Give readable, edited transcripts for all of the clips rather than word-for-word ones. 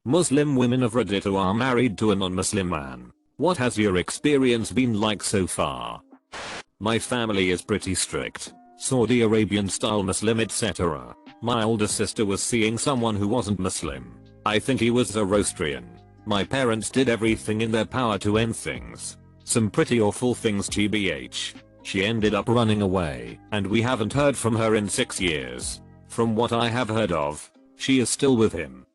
Muslim women of Reddit who are married to a non-Muslim man. What has your experience been like so far? My family is pretty strict. Saudi Arabian style Muslim etc. My older sister was seeing someone who wasn't Muslim. I think he was Zoroastrian. My parents did everything in their power to end things. Some pretty awful things tbh. She ended up running away, and we haven't heard from her in 6 years. From what I have heard of, she is still with him.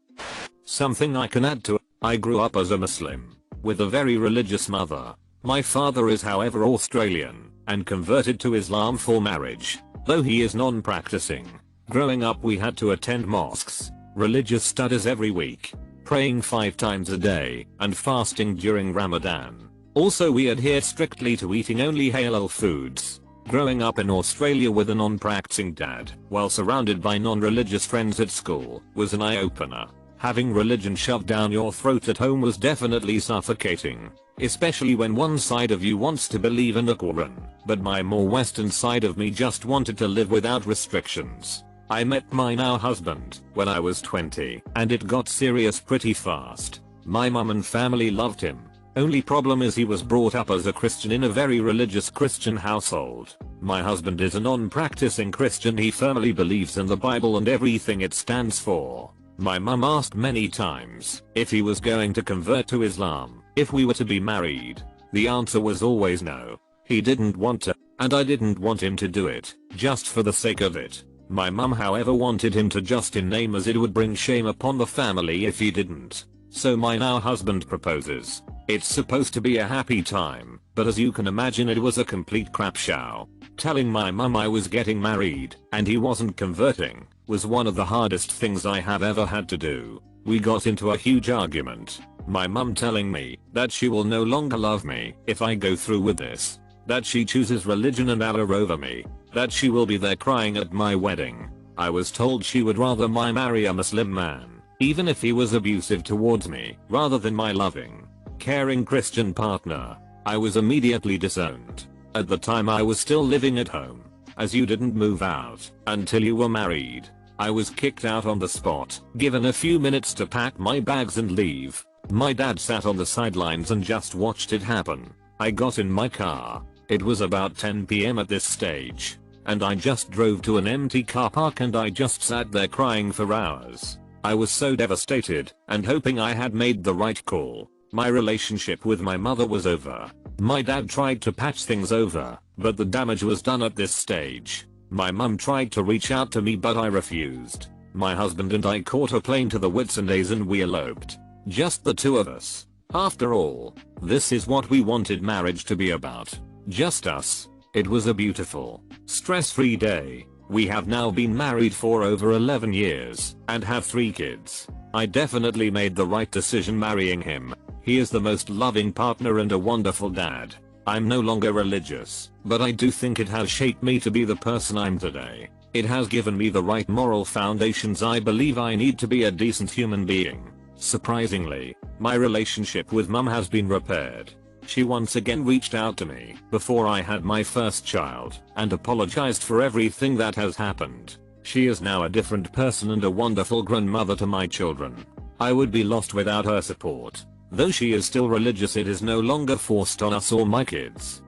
Something I can add to, I grew up as a Muslim, with a very religious mother. My father is however Australian, and converted to Islam for marriage, though he is non-practicing. Growing up we had to attend mosques, religious studies every week, praying 5 times a day, and fasting during Ramadan. Also we adhered strictly to eating only halal foods. Growing up in Australia with a non-practicing dad, while surrounded by non-religious friends at school, was an eye-opener. Having religion shoved down your throat at home was definitely suffocating, especially when one side of you wants to believe in the Quran, but my more western side of me just wanted to live without restrictions. I met my now husband when I was 20, and it got serious pretty fast. My mum and family loved him. Only problem is he was brought up as a Christian in a very religious Christian household. My husband is a non-practicing Christian. He firmly believes in the Bible and everything it stands for. My mum asked many times if he was going to convert to Islam if we were to be married. The answer was always no. He didn't want to, and I didn't want him to do it, just for the sake of it. My mum however wanted him to just in name, as it would bring shame upon the family if he didn't. So my now husband proposes. It's supposed to be a happy time, but as you can imagine it was a complete crap show. Telling my mum I was getting married, and he wasn't converting, was one of the hardest things I have ever had to do. We got into a huge argument. My mum telling me that she will no longer love me if I go through with this. That she chooses religion and Allah over me. That she will be there crying at my wedding. I was told she would rather I marry a Muslim man, even if he was abusive towards me, rather than my loving, caring Christian partner. I was immediately disowned. At the time I was still living at home, as you didn't move out until you were married. I was kicked out on the spot, given a few minutes to pack my bags and leave. My dad sat on the sidelines and just watched it happen. I got in my car. It was about 10 PM at this stage, and I just drove to an empty car park and I just sat there crying for hours. I was so devastated and hoping I had made the right call. My relationship with my mother was over. My dad tried to patch things over, but the damage was done at this stage. My mum tried to reach out to me but I refused. My husband and I caught a plane to the Whitsundays and we eloped. Just the two of us. After all, this is what we wanted marriage to be about. Just us. It was a beautiful, stress-free day. We have now been married for over 11 years and have 3 kids. I definitely made the right decision marrying him. He is the most loving partner and a wonderful dad. I'm no longer religious, but I do think it has shaped me to be the person I'm today. It has given me the right moral foundations I believe I need to be a decent human being. Surprisingly, my relationship with mum has been repaired. She once again reached out to me before I had my first child and apologized for everything that has happened. She is now a different person and a wonderful grandmother to my children. I would be lost without her support. Though she is still religious, it is no longer forced on us or my kids.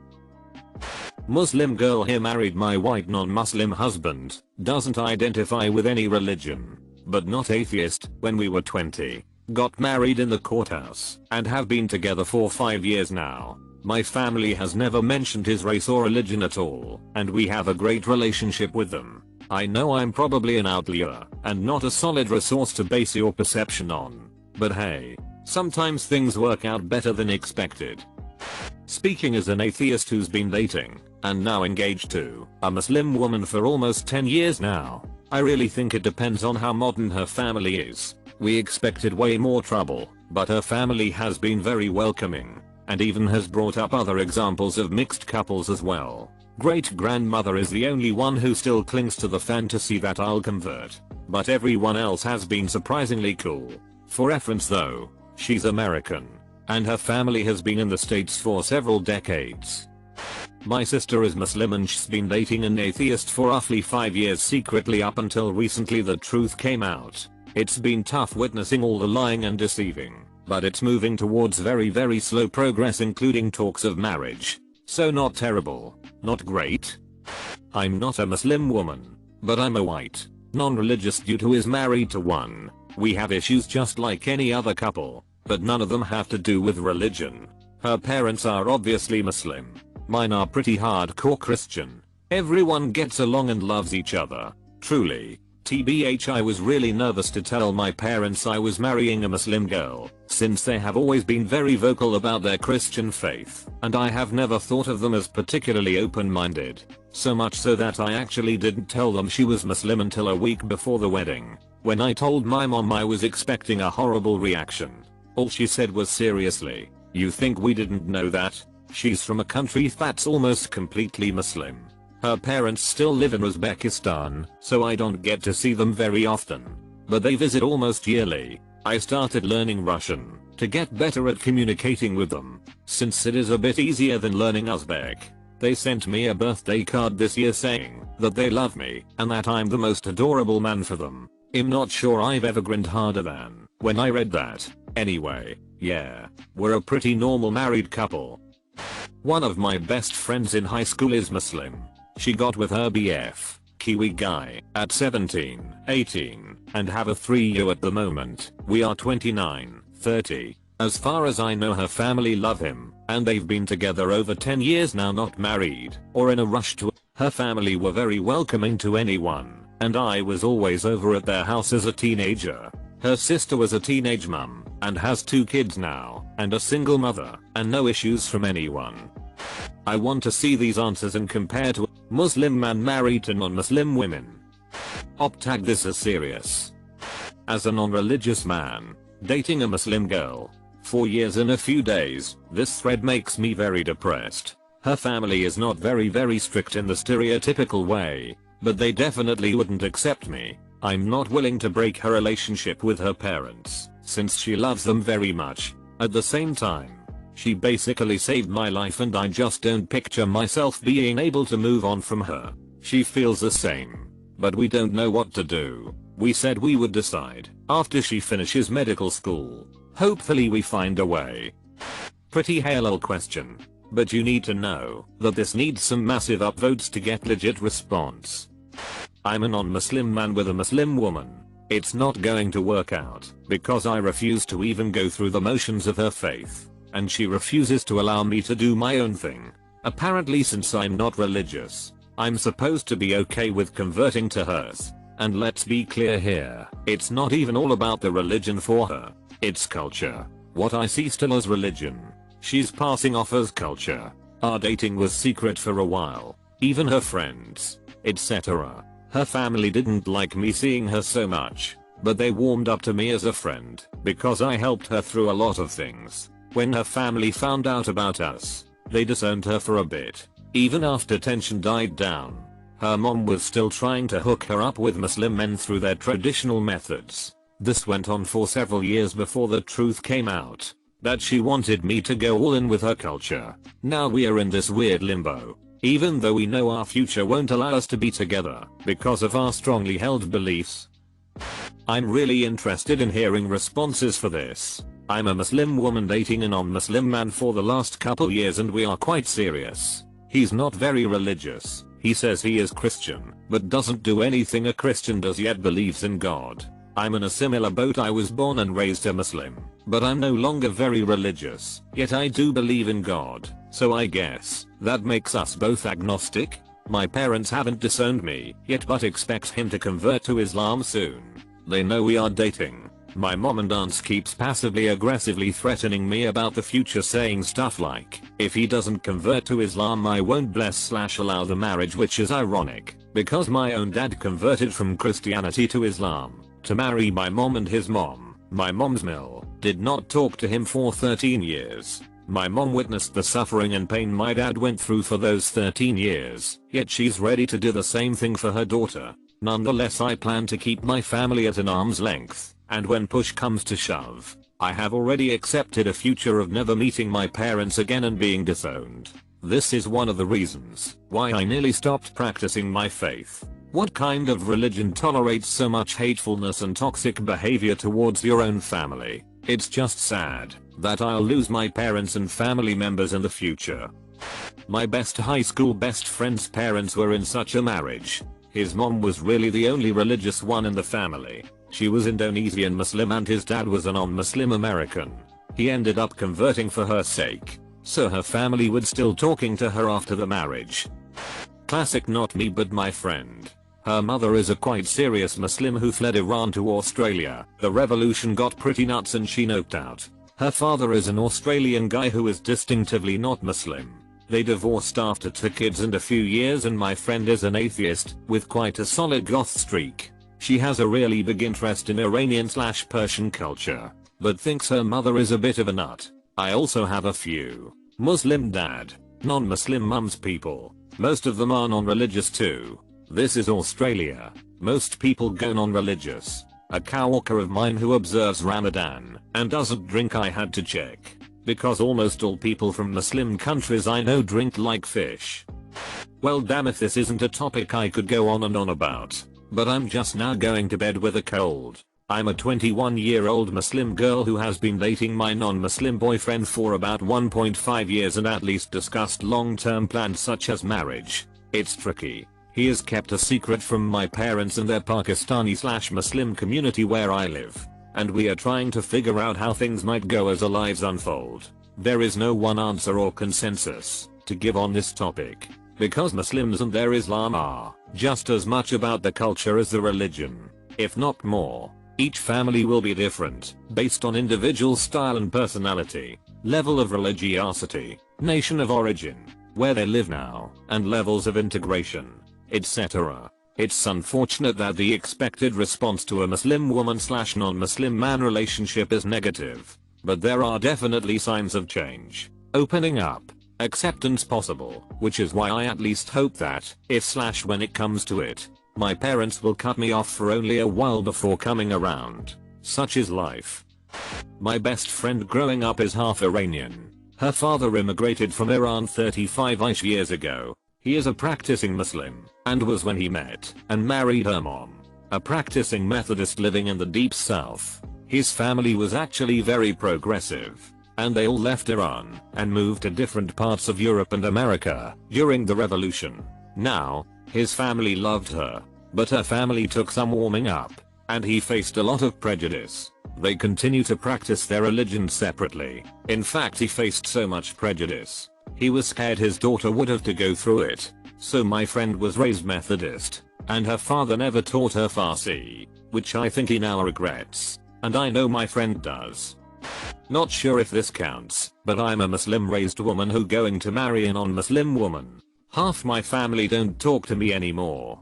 Muslim girl here married my white non-Muslim husband, doesn't identify with any religion, but not atheist. When we were 20, got married in the courthouse, and have been together for 5 years now. My family has never mentioned his race or religion at all, and we have a great relationship with them. I know I'm probably an outlier, and not a solid resource to base your perception on, but hey, sometimes things work out better than expected. Speaking as an atheist who's been dating, and now engaged to, a Muslim woman for almost 10 years now, I really think it depends on how modern her family is. We expected way more trouble, but her family has been very welcoming, and even has brought up other examples of mixed couples as well. Great grandmother is the only one who still clings to the fantasy that I'll convert, but everyone else has been surprisingly cool. For reference though, she's American, and her family has been in the States for several decades. My sister is Muslim and she's been dating an atheist for roughly 5 years secretly up until recently the truth came out. It's been tough witnessing all the lying and deceiving, but it's moving towards very slow progress, including talks of marriage. So not terrible, not great. I'm not a Muslim woman, but I'm a white, non-religious dude who is married to one. We have issues just like any other couple, but none of them have to do with religion. Her parents are obviously Muslim. Mine are pretty hardcore Christian. Everyone gets along and loves each other. Truly. TBH, I was really nervous to tell my parents I was marrying a Muslim girl, since they have always been very vocal about their Christian faith, and I have never thought of them as particularly open-minded. So much so that I actually didn't tell them she was Muslim until a week before the wedding. When I told my mom, I was expecting a horrible reaction. All she said was, "Seriously, you think we didn't know that? She's from a country that's almost completely Muslim." Her parents still live in Uzbekistan, so I don't get to see them very often, but they visit almost yearly. I started learning Russian to get better at communicating with them, since it is a bit easier than learning Uzbek. They sent me a birthday card this year saying that they love me and that I'm the most adorable man for them. I'm not sure I've ever grinned harder than when I read that. Anyway, yeah, we're a pretty normal married couple. One of my best friends in high school is Muslim. She got with her BF, Kiwi guy, at 17, 18, and have a 3U at the moment. We are 29, 30. As far as I know, her family love him, and they've been together over 10 years now, not married, or in a rush to. Her family were very welcoming to anyone, and I was always over at their house as a teenager. Her sister was a teenage mum, and has 2 kids now, and a single mother, and no issues from anyone. I want to see these answers and compare to a Muslim man married to non-Muslim women. Tag this as serious. As a non-religious man, dating a Muslim girl, 4 years in a few days, this thread makes me very depressed. Her family is not very strict in the stereotypical way, but they definitely wouldn't accept me. I'm not willing to break her relationship with her parents, since she loves them very much. At the same time, she basically saved my life and I just don't picture myself being able to move on from her. She feels the same, but we don't know what to do. We said we would decide after she finishes medical school. Hopefully we find a way. Pretty hell question, but you need to know that this needs some massive upvotes to get legit response. I'm a non-Muslim man with a Muslim woman. It's not going to work out because I refuse to even go through the motions of her faith, and she refuses to allow me to do my own thing. Apparently, since I'm not religious, I'm supposed to be okay with converting to hers. And let's be clear here, it's not even all about the religion for her, it's culture. What I see still as religion, she's passing off as culture. Our dating was secret for a while, even her friends, etc. Her family didn't like me seeing her so much, but they warmed up to me as a friend because I helped her through a lot of things. When her family found out about us, they disowned her for a bit. Even after tension died down, her mom was still trying to hook her up with Muslim men through their traditional methods. This went on for several years before the truth came out that she wanted me to go all in with her culture. Now we are in this weird limbo, even though we know our future won't allow us to be together because of our strongly held beliefs. I'm really interested in hearing responses for this. I'm a Muslim woman dating a non-Muslim man for the last couple years and we are quite serious. He's not very religious. He says he is Christian, but doesn't do anything a Christian does, yet believes in God. I'm in a similar boat. I was born and raised a Muslim, but I'm no longer very religious, yet I do believe in God, so I guess that makes us both agnostic. My parents haven't disowned me yet but expect him to convert to Islam soon. They know we are dating. My mom and aunts keeps passively aggressively threatening me about the future, saying stuff like, if he doesn't convert to Islam I won't bless/allow the marriage, which is ironic because my own dad converted from Christianity to Islam to marry my mom, and his mom, my mom's mill, did not talk to him for 13 years. My mom witnessed the suffering and pain my dad went through for those 13 years, yet she's ready to do the same thing for her daughter. Nonetheless, I plan to keep my family at an arm's length, and when push comes to shove, I have already accepted a future of never meeting my parents again and being disowned. This is one of the reasons why I nearly stopped practicing my faith. What kind of religion tolerates so much hatefulness and toxic behavior towards your own family? It's just sad that I'll lose my parents and family members in the future. My best high school best friend's parents were in such a marriage. His mom was really the only religious one in the family. She was Indonesian Muslim and his dad was a non-Muslim American. He ended up converting for her sake, so her family would still talking to her after the marriage. Classic not me but my friend. Her mother is a quite serious Muslim who fled Iran to Australia. The revolution got pretty nuts and she noped out. Her father is an Australian guy who is distinctively not Muslim. They divorced after 2 kids and a few years and my friend is an atheist with quite a solid goth streak. She has a really big interest in Iranian/Persian culture, but thinks her mother is a bit of a nut. I also have a few Muslim dad, non-Muslim mums people. Most of them are non-religious too. This is Australia. Most people go non-religious. A coworker of mine who observes Ramadan and doesn't drink, I had to check, because almost all people from Muslim countries I know drink like fish. Well damn, if this isn't a topic I could go on and on about, but I'm just now going to bed with a cold. I'm a 21-year-old Muslim girl who has been dating my non-Muslim boyfriend for about 1.5 years and at least discussed long-term plans such as marriage. It's tricky. He has kept a secret from my parents and their Pakistani/Muslim community where I live, and we are trying to figure out how things might go as our lives unfold. There is no one answer or consensus to give on this topic, because Muslims and their Islam are just as much about the culture as the religion, if not more. Each family will be different, based on individual style and personality, level of religiosity, nation of origin, where they live now, and levels of integration, etc. It's unfortunate that the expected response to a Muslim woman/non-Muslim man relationship is negative, but there are definitely signs of change, opening up, acceptance possible, which is why I at least hope that, if/when it comes to it, my parents will cut me off for only a while before coming around. Such is life. My best friend growing up is half Iranian. Her father immigrated from Iran 35-ish years ago. He is a practicing Muslim, and was when he met and married her mom, a practicing Methodist living in the deep south. His family was actually very progressive, and they all left Iran and moved to different parts of Europe and America during the revolution. Now, his family loved her, but her family took some warming up, and he faced a lot of prejudice. They continue to practice their religion separately. In fact, he faced so much prejudice, he was scared his daughter would have to go through it. So my friend was raised Methodist, and her father never taught her Farsi, which I think he now regrets, and I know my friend does. Not sure if this counts, but I'm a Muslim raised woman who going to marry a non-Muslim woman. Half my family don't talk to me anymore.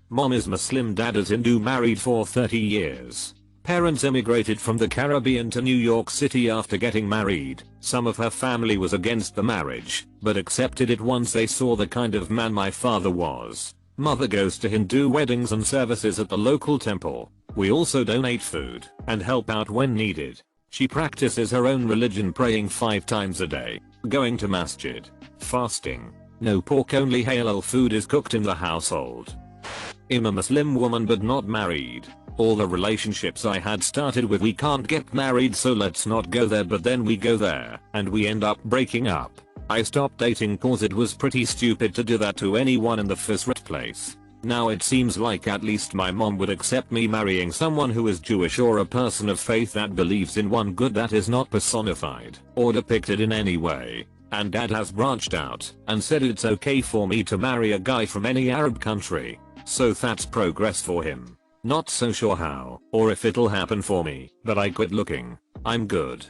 Mom is Muslim, dad is Hindu, married for 30 years. Parents immigrated from the Caribbean to New York City after getting married. Some of her family was against the marriage, but accepted it once they saw the kind of man my father was. Mother goes to Hindu weddings and services at the local temple. We also donate food and help out when needed. She practices her own religion, praying 5 times a day, going to masjid, fasting. No pork, only halal food is cooked in the household. I'm a Muslim woman but not married. All the relationships I had started with we can't get married, so let's not go there, but then we go there and we end up breaking up. I stopped dating cause it was pretty stupid to do that to anyone in the first place. Now it seems like at least my mom would accept me marrying someone who is Jewish or a person of faith that believes in one good that is not personified or depicted in any way. And dad has branched out and said it's okay for me to marry a guy from any Arab country. So that's progress for him. Not so sure how or if it'll happen for me, but I quit looking. I'm good.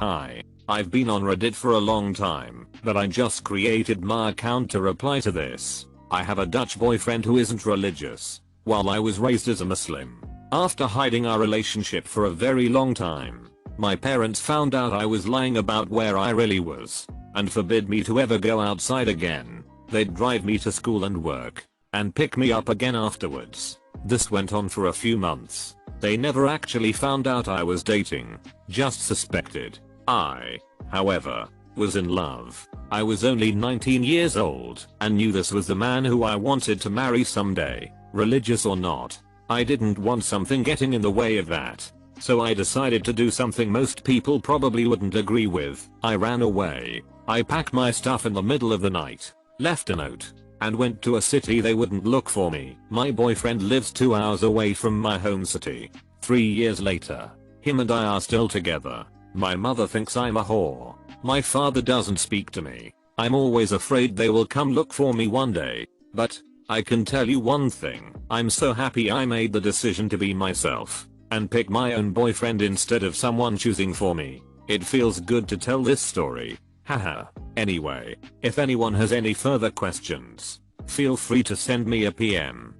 Hi. I've been on Reddit for a long time, but I just created my account to reply to this. I have a Dutch boyfriend who isn't religious, while I was raised as a Muslim. After hiding our relationship for a very long time, my parents found out I was lying about where I really was, and forbid me to ever go outside again. They'd drive me to school and work, and pick me up again afterwards. This went on for a few months. They never actually found out I was dating, just suspected. I, however, was in love. I was only 19 years old and knew this was the man who I wanted to marry someday, religious or not. I didn't want something getting in the way of that. So I decided to do something most people probably wouldn't agree with. I ran away. I packed my stuff in the middle of the night, left a note, and went to a city they wouldn't look for me. My boyfriend lives 2 hours away from my home city. 3 years later, him and I are still together. My mother thinks I'm a whore. My father doesn't speak to me. I'm always afraid they will come look for me one day. But I can tell you one thing, I'm so happy I made the decision to be myself and pick my own boyfriend instead of someone choosing for me. It feels good to tell this story. Haha. Anyway, if anyone has any further questions, feel free to send me a PM.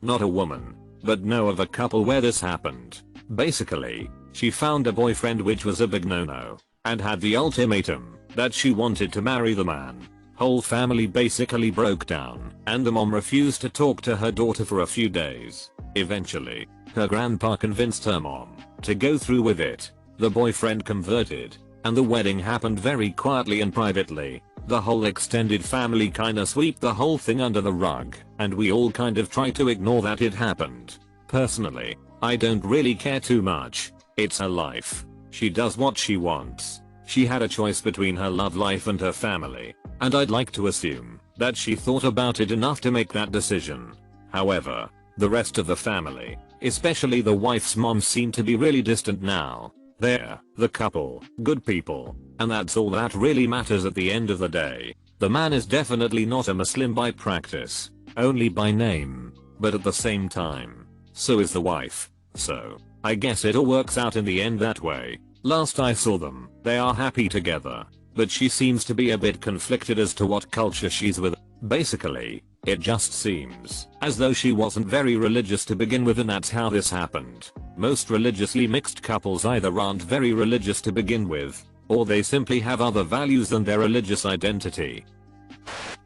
Not a woman, but know of a couple where this happened. Basically, she found a boyfriend which was a big no-no, and had the ultimatum that she wanted to marry the man. Whole family basically broke down, and the mom refused to talk to her daughter for a few days. Eventually, her grandpa convinced her mom to go through with it. The boyfriend converted, and the wedding happened very quietly and privately. The whole extended family kinda swept the whole thing under the rug, and we all kind of tried to ignore that it happened. Personally, I don't really care too much. It's her life. She does what she wants. She had a choice between her love life and her family, and I'd like to assume that she thought about it enough to make that decision. However, the rest of the family, especially the wife's mom, seem to be really distant now. They're the couple, good people, and that's all that really matters at the end of the day. The man is definitely not a Muslim by practice, only by name, but at the same time, so is the wife. So, I guess it all works out in the end that way. Last I saw them, they are happy together, but she seems to be a bit conflicted as to what culture she's with. Basically, it just seems as though she wasn't very religious to begin with, and that's how this happened. Most religiously mixed couples either aren't very religious to begin with, or they simply have other values than their religious identity.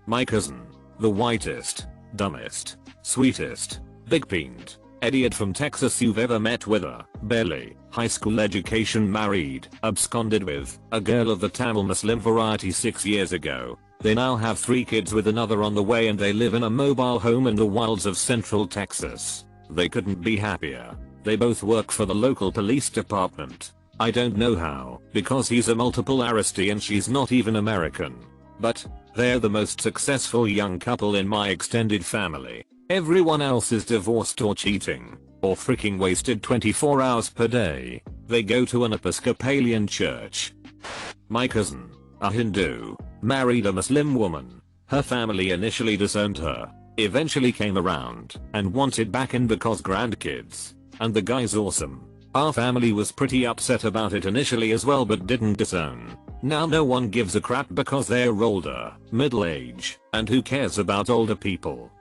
My cousin, the whitest, dumbest, sweetest, big-peened idiot from Texas you've ever met, with a barely high school education, married, absconded with a girl of the Tamil Muslim variety 6 years ago. They now have 3 kids with another on the way, and they live in a mobile home in the wilds of central Texas. They couldn't be happier. They both work for the local police department. I don't know how, because he's a multiple arrestee and she's not even American. But they're the most successful young couple in my extended family. Everyone else is divorced or cheating, or freaking wasted 24 hours per day. They go to an Episcopalian church. My cousin, a Hindu, married a Muslim woman. Her family initially disowned her, eventually came around, and wanted back in because grandkids. And the guy's awesome. Our family was pretty upset about it initially as well, but didn't disown. Now no one gives a crap because they're older, middle age, and who cares about older people?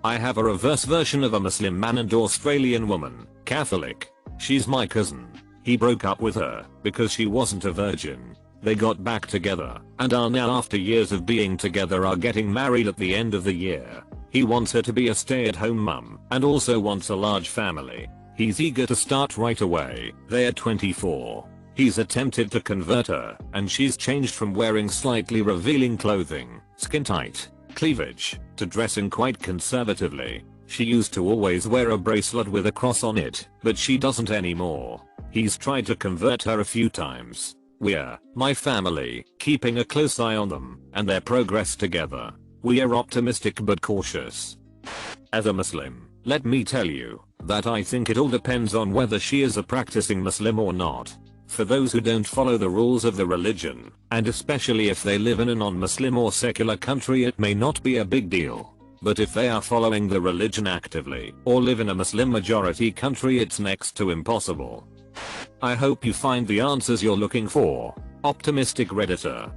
I have a reverse version of a Muslim man and Australian woman, Catholic. She's my cousin. He broke up with her because she wasn't a virgin. They got back together and are now, after years of being together, are getting married at the end of the year. He wants her to be a stay-at-home mum and also wants a large family. He's eager to start right away. They're 24. He's attempted to convert her, and she's changed from wearing slightly revealing clothing, skin tight, cleavage, to dressing quite conservatively. She used to always wear a bracelet with a cross on it, but she doesn't anymore. He's tried to convert her a few times. We're, my family, keeping a close eye on them and their progress together. We are optimistic but cautious. As a Muslim, let me tell you that I think it all depends on whether she is a practicing Muslim or not. For those who don't follow the rules of the religion, and especially if they live in a non-Muslim or secular country, it may not be a big deal. But if they are following the religion actively, or live in a Muslim majority country, it's next to impossible. I hope you find the answers you're looking for. Optimistic Redditor.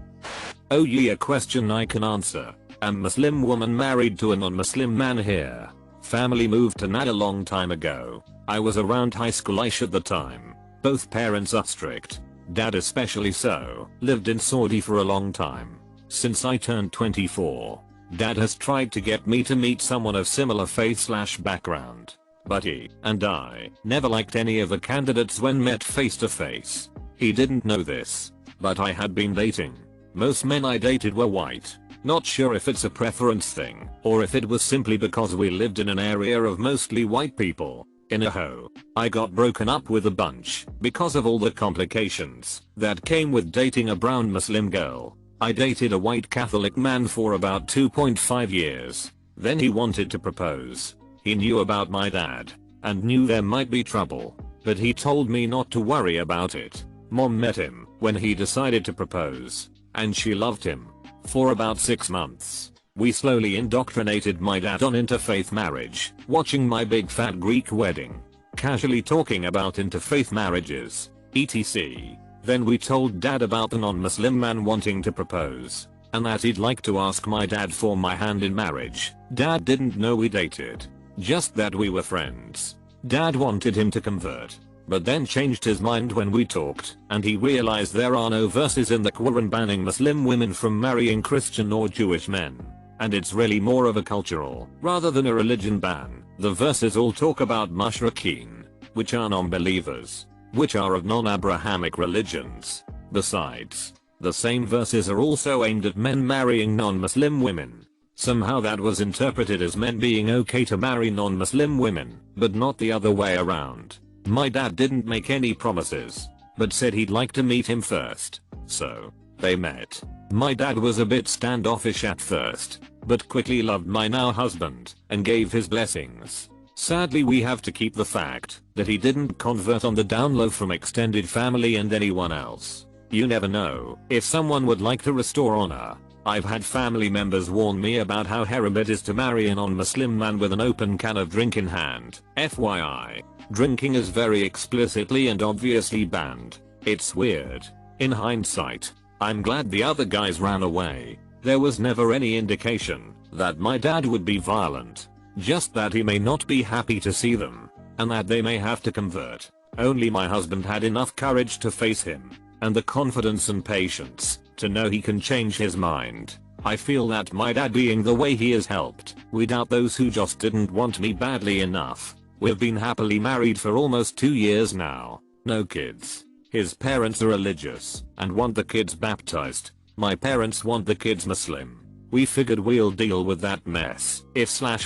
Oh yeah, a question I can answer. A Muslim woman married to a non-Muslim man here. Family moved to NAD a long time ago. I was around high school-ish at the time. Both parents are strict. Dad especially so. Lived in Saudi for a long time. Since I turned 24, Dad has tried to get me to meet someone of similar faith/background. But he and I never liked any of the candidates when met face to face. He didn't know this, but I had been dating Most men I dated were white. Not sure if it's a preference thing, or if it was simply because we lived in an area of mostly white people. In a hoe. I got broken up with a bunch because of all the complications that came with dating a brown Muslim girl. I dated a white Catholic man for about 2.5 years. Then he wanted to propose. He knew about my dad and knew there might be trouble, but he told me not to worry about it. Mom met him when he decided to propose, and she loved him. For about 6 months, we slowly indoctrinated my dad on interfaith marriage, watching my big fat Greek wedding, casually talking about interfaith marriages, etc. Then we told dad about the non-Muslim man wanting to propose, and that he'd like to ask my dad for my hand in marriage. Dad didn't know we dated, just that we were friends. Dad wanted him to convert, but then changed his mind when we talked, and he realized there are no verses in the Quran banning Muslim women from marrying Christian or Jewish men. And it's really more of a cultural, rather than a religion ban. The verses all talk about mushrikeen, which are non-believers, which are of non-Abrahamic religions. Besides, the same verses are also aimed at men marrying non-Muslim women. Somehow that was interpreted as men being okay to marry non-Muslim women, but not the other way around. My dad didn't make any promises, but said he'd like to meet him first. So, they met. My dad was a bit standoffish at first, but quickly loved my now husband and gave his blessings. Sadly, we have to keep the fact that he didn't convert on the down low from extended family and anyone else. You never know if someone would like to restore honor. I've had family members warn me about how haram it is to marry a non-Muslim man with an open can of drink in hand. FYI, drinking is very explicitly and obviously banned. It's weird. In hindsight, I'm glad the other guys ran away. There was never any indication that my dad would be violent, just that he may not be happy to see them, and that they may have to convert. Only my husband had enough courage to face him, and the confidence and patience to know he can change his mind. I feel that my dad being the way he has helped weed out those who just didn't want me badly enough. We've been happily married for almost 2 years now. No kids. His parents are religious and want the kids baptized. My parents want the kids Muslim. We figured we'll deal with that mess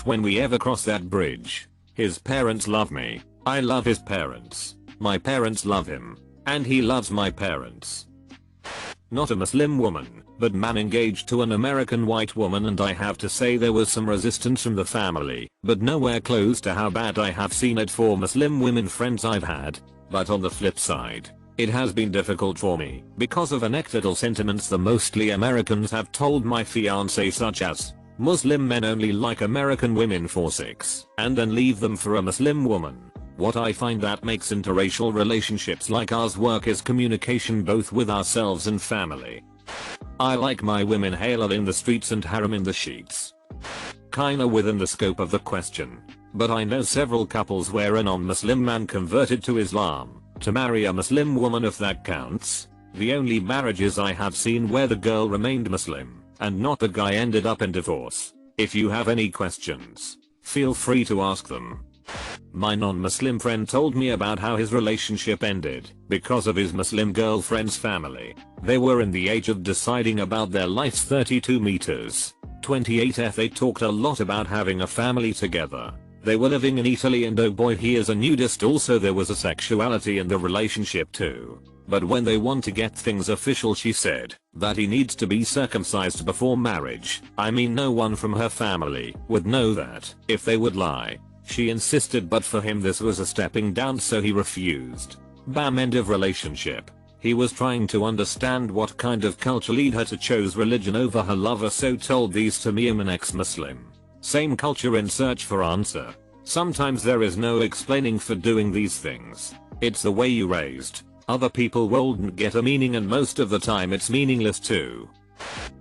when we ever cross that bridge. His parents love me. I love his parents. My parents love him. And he loves my parents. Not a Muslim woman, but man engaged to an American white woman, and I have to say there was some resistance from the family, but nowhere close to how bad I have seen it for Muslim women friends I've had. But on the flip side, it has been difficult for me because of anecdotal sentiments the mostly Americans have told my fiance, such as, Muslim men only like American women for sex and then leave them for a Muslim woman. What I find that makes interracial relationships like ours work is communication, both with ourselves and family. I like my women halal in the streets and haram in the sheets. Kinda within the scope of the question, but I know several couples where a non-Muslim man converted to Islam to marry a Muslim woman, if that counts. The only marriages I have seen where the girl remained Muslim and not the guy ended up in divorce. If you have any questions, feel free to ask them. My non-Muslim friend told me about how his relationship ended because of his Muslim girlfriend's family. They were in the age of deciding about their lives, 32 meters. 28th, they talked a lot about having a family together. They were living in Italy, and oh boy, he is a nudist. Also, there was a sexuality in the relationship too. But when they want to get things official, she said that he needs to be circumcised before marriage. I mean, no one from her family would know that if they would lie. She insisted, but for him this was a stepping down, so he refused. Bam, end of relationship. He was trying to understand what kind of culture lead her to choose religion over her lover, so told these to me, I'm an ex-Muslim. Same culture in search for answer. Sometimes there is no explaining for doing these things. It's the way you raised. Other people won't get a meaning, and most of the time it's meaningless too.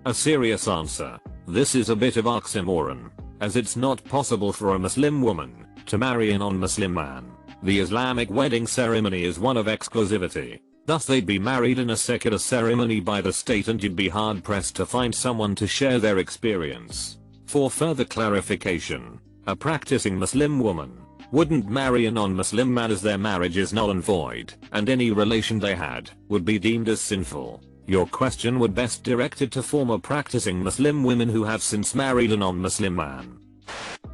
A serious answer. This is a bit of oxymoron, as it's not possible for a Muslim woman to marry a non-Muslim man. The Islamic wedding ceremony is one of exclusivity. Thus they'd be married in a secular ceremony by the state, and you'd be hard pressed to find someone to share their experience. For further clarification, a practicing Muslim woman wouldn't marry a non-Muslim man, as their marriage is null and void, and any relation they had would be deemed as sinful. Your question would best directed to former practicing Muslim women who have since married a non-Muslim man.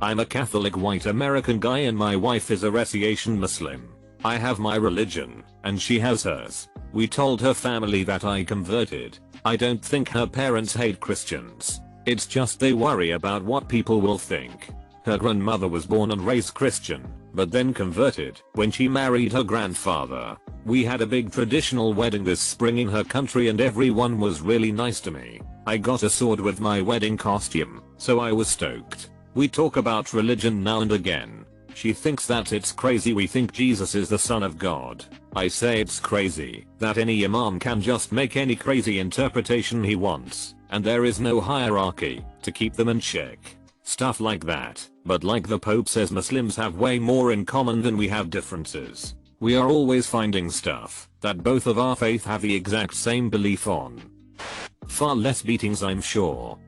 I'm a Catholic white American guy and my wife is a Resiation Muslim. I have my religion, and she has hers. We told her family that I converted. I don't think her parents hate Christians. It's just they worry about what people will think. Her grandmother was born and raised Christian, but then converted when she married her grandfather. We had a big traditional wedding this spring in her country and everyone was really nice to me. I got a sword with my wedding costume, so I was stoked. We talk about religion now and again. She thinks that it's crazy we think Jesus is the Son of God. I say it's crazy that any imam can just make any crazy interpretation he wants, and there is no hierarchy to keep them in check. Stuff like that. But like the Pope says, Muslims have way more in common than we have differences. We are always finding stuff that both of our faith have the exact same belief on. Far less beatings, I'm sure.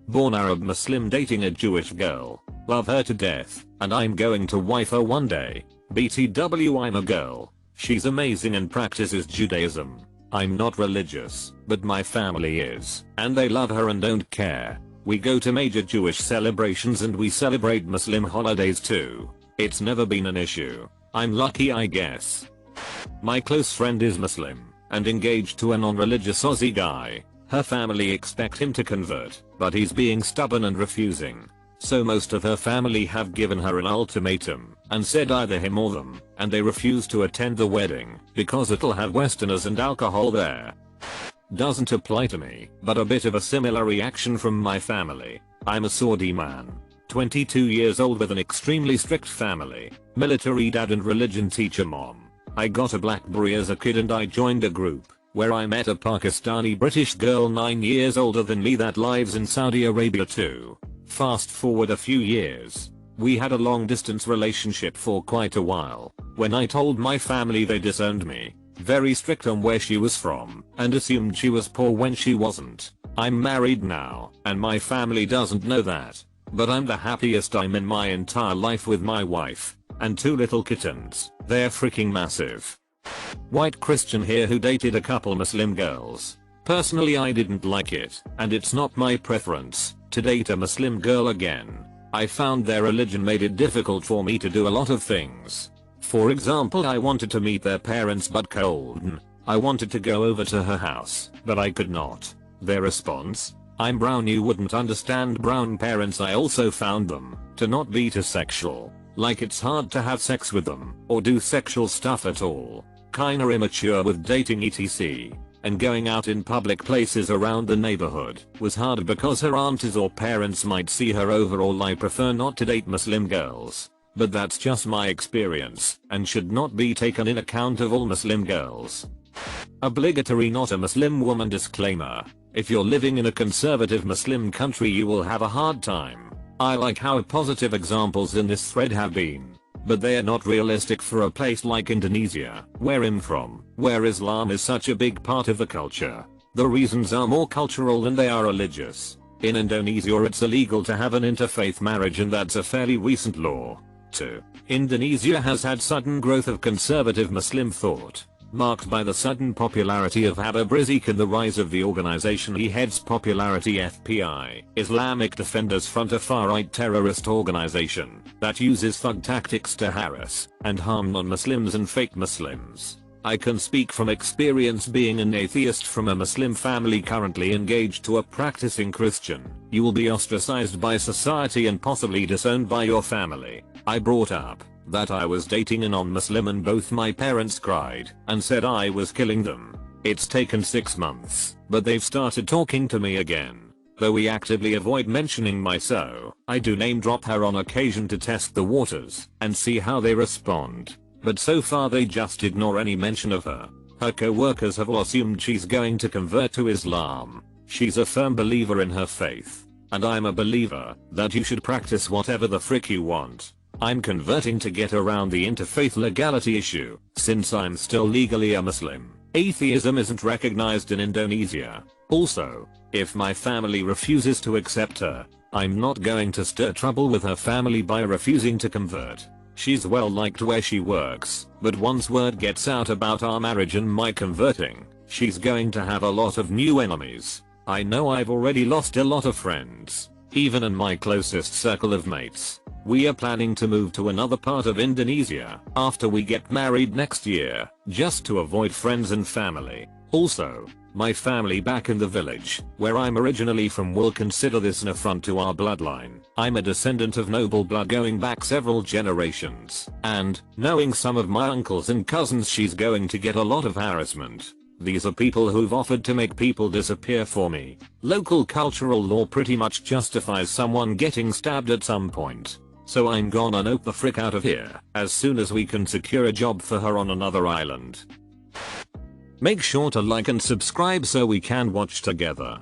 Born Arab Muslim dating a Jewish girl. Love her to death, and I'm going to wife her one day. BTW, I'm a girl. She's amazing and practices Judaism. I'm not religious, but my family is, and they love her and don't care. We go to major Jewish celebrations and we celebrate Muslim holidays too. It's never been an issue. I'm lucky, I guess. My close friend is Muslim and engaged to a non-religious Aussie guy. Her family expect him to convert, but he's being stubborn and refusing. So most of her family have given her an ultimatum and said either him or them, and they refuse to attend the wedding because it'll have Westerners and alcohol there. Doesn't apply to me, but a bit of a similar reaction from my family. I'm a Saudi man, 22 years old with an extremely strict family, military dad and religion teacher mom. I got a BlackBerry as a kid and I joined a group where I met a Pakistani British girl 9 years older than me that lives in Saudi Arabia too. Fast forward a few years. We had a long distance relationship for quite a while. When I told my family, they disowned me. Very strict on where she was from and assumed she was poor when she wasn't. I'm married now and my family doesn't know that. But I'm the happiest I'm in my entire life with my wife and 2 little kittens. They're freaking massive. White Christian here who dated a couple Muslim girls. Personally, I didn't like it, and it's not my preference to date a Muslim girl again. I found their religion made it difficult for me to do a lot of things. For example, I wanted to meet their parents but cold. I wanted to go over to her house, but I could not. Their response? I'm brown, you wouldn't understand brown parents. I also found them to not be too sexual. Like it's hard to have sex with them or do sexual stuff at all. Kinda immature with dating etc. And going out in public places around the neighborhood was hard because her aunties or parents might see her. Overall, I prefer not to date Muslim girls. But that's just my experience and should not be taken in account of all Muslim girls. Obligatory not a Muslim woman disclaimer. If you're living in a conservative Muslim country, you will have a hard time. I like how positive examples in this thread have been, but they are not realistic for a place like Indonesia, where I'm from, where Islam is such a big part of the culture. The reasons are more cultural than they are religious. In Indonesia, it's illegal to have an interfaith marriage, and that's a fairly recent law. 2. Indonesia has had sudden growth of conservative Muslim thought, marked by the sudden popularity of Habib Rizik and the rise of the organization he heads, popularity FPI, Islamic Defenders Front, a far-right terrorist organization that uses thug tactics to harass and harm non-Muslims and fake Muslims. I can speak from experience being an atheist from a Muslim family currently engaged to a practicing Christian. You will be ostracized by society and possibly disowned by your family. I brought up that I was dating a non-Muslim and both my parents cried and said I was killing them. It's taken 6 months, but they've started talking to me again. Though we actively avoid mentioning my I do name drop her on occasion to test the waters and see how they respond. But so far they just ignore any mention of her. Her co-workers have all assumed she's going to convert to Islam. She's a firm believer in her faith. And I'm a believer that you should practice whatever the frick you want. I'm converting to get around the interfaith legality issue, since I'm still legally a Muslim. Atheism isn't recognized in Indonesia. Also, if my family refuses to accept her, I'm not going to stir trouble with her family by refusing to convert. She's well liked where she works, but once word gets out about our marriage and my converting, She's going to have a lot of new enemies. I know I've already lost a lot of friends, even in my closest circle of mates. We are planning to move to another part of Indonesia after we get married next year, just to avoid friends and family. Also, my family back in the village, where I'm originally from, will consider this an affront to our bloodline. I'm a descendant of noble blood going back several generations, and, knowing some of my uncles and cousins, she's going to get a lot of harassment. These are people who've offered to make people disappear for me. Local cultural law pretty much justifies someone getting stabbed at some point. So I'm gonna nope the frick out of here as soon as we can secure a job for her on another island. Make sure to like and subscribe so we can watch together.